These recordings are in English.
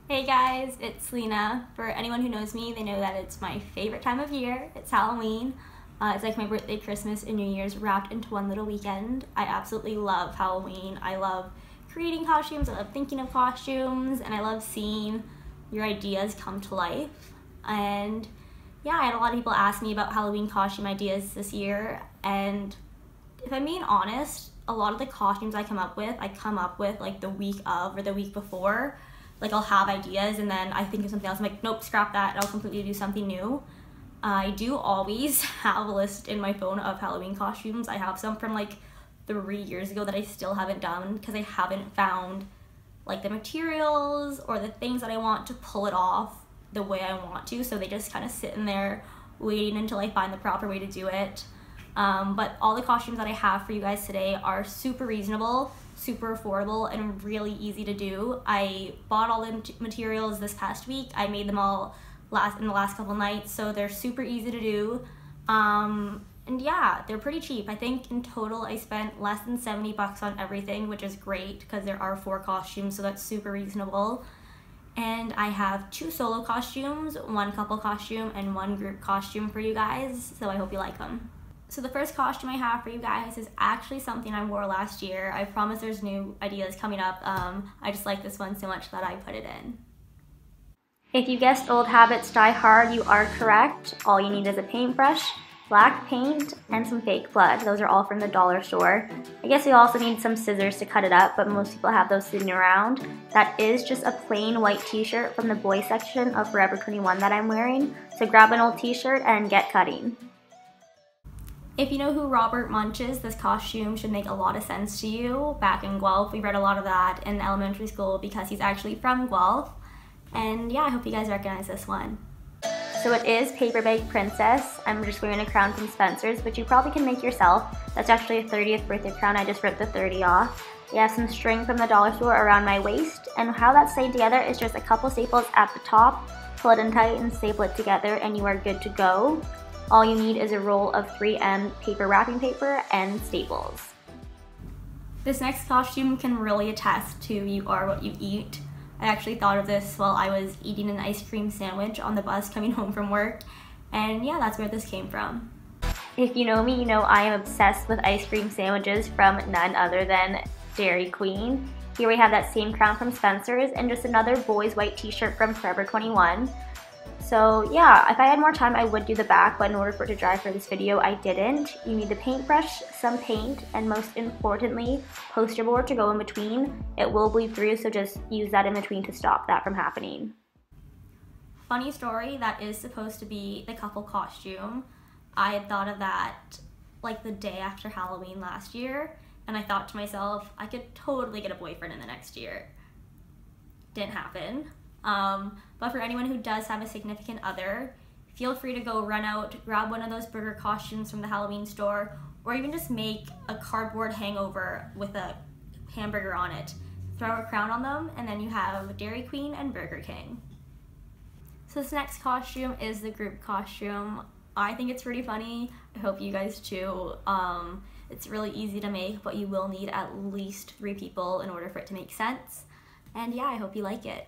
Hey guys, it's Lena. For anyone who knows me, they know that it's my favorite time of year. It's Halloween. It's like my birthday, Christmas, and New Year's wrapped into one little weekend. I absolutely love Halloween. I love creating costumes, I love thinking of costumes, and I love seeing your ideas come to life. And yeah, I had a lot of people ask me about Halloween costume ideas this year, and if I'm being honest, a lot of the costumes I come up with like the week of or the week before. Like I'll have ideas and then I think of something else. I'm like, nope, scrap that. I'll completely do something new. I do always have a list in my phone of Halloween costumes. I have some from like 3 years ago that I still haven't done because I haven't found like the materials or the things that I want to pull it off the way I want to. So they just kind of sit in there waiting until I find the proper way to do it. But all the costumes that I have for you guys today are super reasonable, super affordable, and really easy to do. I bought all the materials this past week. I made them all in the last couple nights, so they're super easy to do. And yeah, they're pretty cheap. I think in total I spent less than 70 bucks on everything, which is great because there are 4 costumes, so that's super reasonable. And I have 2 solo costumes, 1 couple costume, and 1 group costume for you guys, so I hope you like them. So the first costume I have for you guys is actually something I wore last year. I promise there's new ideas coming up. I just like this one so much that I put it in. If you guessed old habits die hard, you are correct. All you need is a paintbrush, black paint, and some fake blood. Those are all from the dollar store. I guess you also need some scissors to cut it up, but most people have those sitting around. That is just a plain white t-shirt from the boys section of Forever 21 that I'm wearing. So grab an old t-shirt and get cutting. If you know who Robert Munch is, this costume should make a lot of sense to you. Back in Guelph, we read a lot of that in elementary school because he's actually from Guelph. And yeah, I hope you guys recognize this one. So it is Paper Bag Princess. I'm just wearing a crown from Spencer's, but you probably can make yourself. That's actually a 30th birthday crown. I just ripped the 30 off. We have some string from the dollar store around my waist, and how that's stayed together is just a couple staples at the top. Pull it in tight and staple it together and you are good to go. All you need is a roll of 3M paper wrapping paper and staples. This next costume can really attest to you are what you eat. I actually thought of this while I was eating an ice cream sandwich on the bus coming home from work, and yeah, that's where this came from. If you know me, you know I am obsessed with ice cream sandwiches from none other than Dairy Queen. Here we have that same crown from Spencer's and just another boys white t-shirt from Forever 21. So yeah, if I had more time I would do the back, but in order for it to dry for this video I didn't. You need the paintbrush, some paint, and most importantly, poster board to go in between. It will bleed through, so just use that in between to stop that from happening. Funny story, that is supposed to be the couple costume. I had thought of that like the day after Halloween last year, and I thought to myself, I could totally get a boyfriend in the next year. Didn't happen. But for anyone who does have a significant other, feel free to go run out, grab one of those burger costumes from the Halloween store, or even just make a cardboard hangover with a hamburger on it. Throw a crown on them, and then you have Dairy Queen and Burger King. So this next costume is the group costume. I think it's pretty funny. I hope you guys too. It's really easy to make, but you will need at least 3 people in order for it to make sense. And yeah, I hope you like it.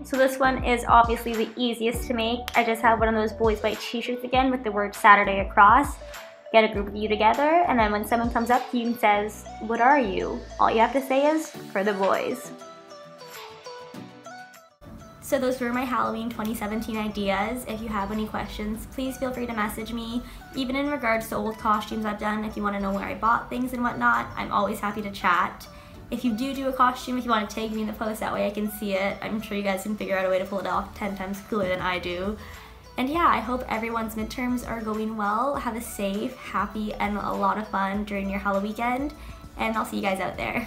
So this one is obviously the easiest to make. I just have one of those boys white t-shirts again with the word Saturday across. Get a group of you together, and then when someone comes up to you and says, "What are you?" all you have to say is, "For the boys." So those were my Halloween 2017 ideas. If you have any questions, please feel free to message me. Even in regards to old costumes I've done, if you want to know where I bought things and whatnot, I'm always happy to chat. If you do a costume, if you want to tag me in the post, that way I can see it. I'm sure you guys can figure out a way to pull it off 10 times cooler than I do. And yeah, I hope everyone's midterms are going well. Have a safe, happy, and a lot of fun during your Halloween weekend. And I'll see you guys out there.